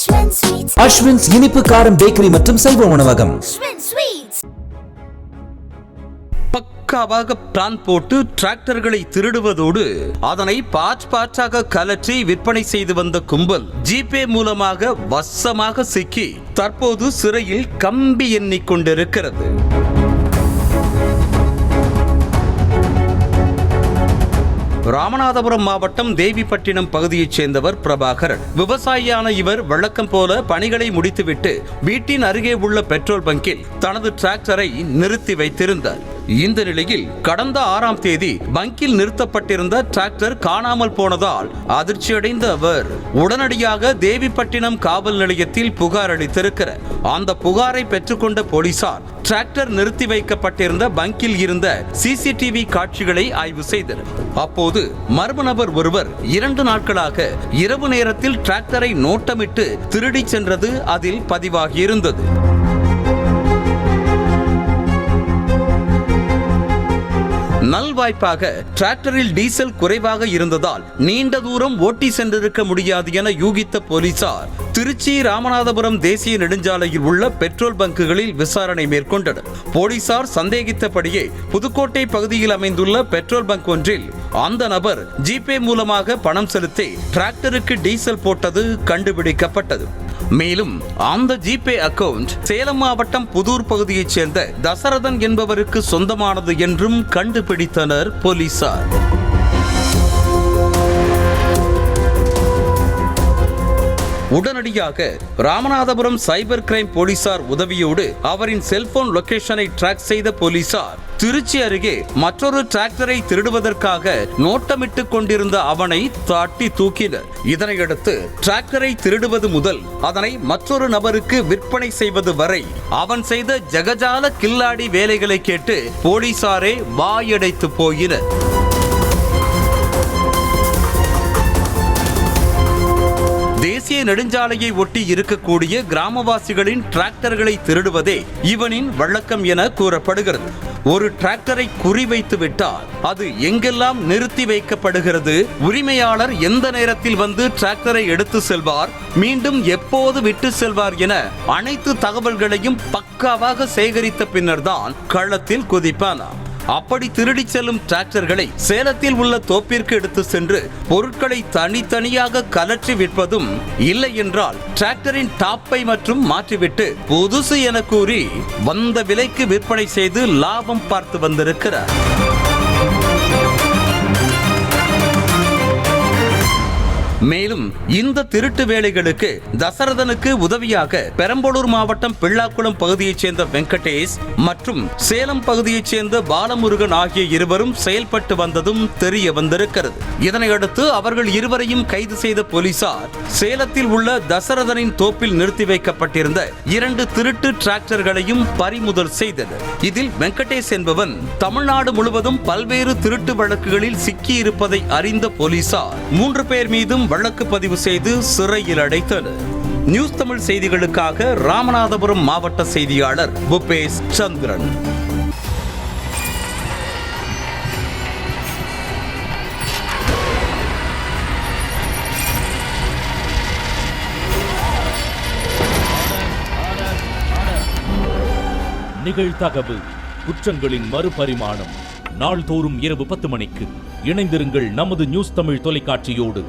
அஸ்வின்ஸ் இனிப்பு காரம் பேக்கரி மற்றும் சைவ உணவகம். பக்காவாக பிளான் போட்டு டிராக்டர்களை திருடுவதோடு அதனை பார்ட்ஸாக கலற்றி விற்பனை செய்து வந்த கும்பல் ஜிபே மூலமாக வசமாக சிக்கி தற்போது சிறையில் கம்பி எண்ணிக் கொண்டிருக்கிறது. ராமநாதபுரம் மாவட்டம் தேவிப்பட்டினம் பகுதியைச் சேர்ந்தவர் பிரபாகரன். விவசாயியான இவர் வழக்கம் போல பணிகளை முடித்துவிட்டு வீட்டின் அருகே உள்ள பெட்ரோல் பங்கில் தனது டிராக்டரை நிறுத்தி வைத்திருந்தார். இந்த நிலையில் கடந்த 6ஆம் தேதி பங்கில் நிறுத்தப்பட்டிருந்த டிராக்டர் காணாமல் போனதால் அதிர்ச்சியடைந்த அவர் உடனடியாக தேவிப்பட்டினம் காவல் நிலையத்தில் புகார் அளித்திருக்கிறார். அந்த புகாரை பெற்றுக்கொண்ட போலீசார் டிராக்டர் நிறுத்தி வைக்கப்பட்டிருந்த பங்கில் இருந்த சிசிடிவி காட்சிகளை ஆய்வு செய்தனர். அப்போது மர்ம நபர் ஒருவர் 2 நாட்களாக இரவு நேரத்தில் டிராக்டரை நோட்டமிட்டு திருடி சென்றது அதில் பதிவாகியிருந்தது. நல்வாய்ப்பாக டிராக்டரில் டீசல் குறைவாக இருந்ததால் நீண்ட தூரம் ஓட்டி சென்றிருக்க முடியாது என யூகித்த போலீசார் திருச்சி ராமநாதபுரம் தேசிய நெடுஞ்சாலையில் உள்ள பெட்ரோல் பங்குகளில் விசாரணை மேற்கொண்டனர். போலீசார் சந்தேகித்தபடியே புதுக்கோட்டை பகுதியில் அமைந்துள்ள பெட்ரோல் பங்க் ஒன்றில் அந்த நபர் ஜிபே மூலமாக பணம் செலுத்தி டிராக்டருக்கு டீசல் போட்டது கண்டுபிடிக்கப்பட்டது. மேலும் அந்த ஜிபே அக்கவுண்ட் சேலம் மாவட்டம் புதூர் பகுதியைச் சேர்ந்த தசரதன் என்பவருக்கு சொந்தமானது என்றும் கண்டுபிடித்தனர் போலீசார். உடனடியாக ராமநாதபுரம் சைபர் கிரைம் போலீசார் உதவியோடு அவரின் செல்போன் லொகேஷனை டிராக் செய்த போலீசார் திருச்சி அருகே மற்றொரு டிராக்டரை திருடுவதற்காக நோட்டமிட்டுக் கொண்டிருந்த அவனை தட்டி தூக்கினர். இதனையடுத்து டிராக்டரை திருடுவது முதல் அதனை மற்றொரு நபருக்கு விற்பனை செய்வது வரை அவன் செய்த ஜகஜால கில்லாடி வேலைகளை கேட்டு போலீசாரே வாயடைத்து போயினர். தேசிய நெடுஞ்சாலையை ஒட்டி இருக்கக்கூடிய கிராமவாசிகளின் டிராக்டர்களை திருடுவதே இவனின் வழக்கம் என கூறப்படுகிறது. ஒரு டிராக்டரை குறிவைத்து விட்டால் அது எங்கெல்லாம் நிறுத்தி வைக்கப்படுகிறது, உரிமையாளர் எந்த நேரத்தில் வந்து டிராக்டரை எடுத்து செல்வார், மீண்டும் எப்போது விட்டு செல்வார் என அனைத்து தகவல்களையும் பக்காவாக சேகரித்த பின்னர் தான் களத்தில் குதிப்பானார். அப்படி திருடி செல்லும் டிராக்டர்களை சேலத்தில் உள்ள தோப்பிற்கு எடுத்து சென்று பொருட்களை தனித்தனியாக கலற்றி விற்பதும், இல்லை என்றால் டிராக்டரின் டாப்பை மற்றும் மாற்றிவிட்டு புதுசு என கூறி வந்த விலைக்கு விற்பனை செய்து லாபம் பார்த்து வந்திருக்கிறார். மேலும் இந்த திருட்டு வேலைகளுக்கு தசரதனுக்கு உதவியாக பெரம்பலூர் மாவட்டம் பிள்ளாக்குளம் பகுதியைச் சேர்ந்த வெங்கடேஷ் மற்றும் சேலம் பகுதியைச் சேர்ந்த பாலமுருகன் ஆகிய இருவரும் செயல்பட்டு வந்ததும் தெரிய வந்திருக்கிறது. இதனையடுத்து அவர்கள் இருவரையும் கைது செய்த போலீசார் சேலத்தில் உள்ள தசரதனின் தோப்பில் நிறுத்தி வைக்கப்பட்டிருந்த 2 திருட்டு டிராக்டர்களையும் பறிமுதல் செய்தனர். இதில் வெங்கடேஷ் என்பவன் தமிழ்நாடு முழுவதும் பல்வேறு திருட்டு வழக்குகளில் சிக்கியிருப்பதை அறிந்த போலீசார் 3 பேர் மீதும் வழக்கு பதிவு செய்து சிறையில் அடைத்தனர். நியூஸ் தமிழ் செய்திகளுக்காக ராமநாதபுரம் மாவட்ட செய்தியாளர் பூபேஷ் சந்திரன். நிகழ்தகவு குற்றங்களின் மறுபரிமாணம். நாள்தோறும் இரவு 10 மணிக்கு இணைந்திருங்கள் நமது நியூஸ் தமிழ் தொலைக்காட்சியோடு.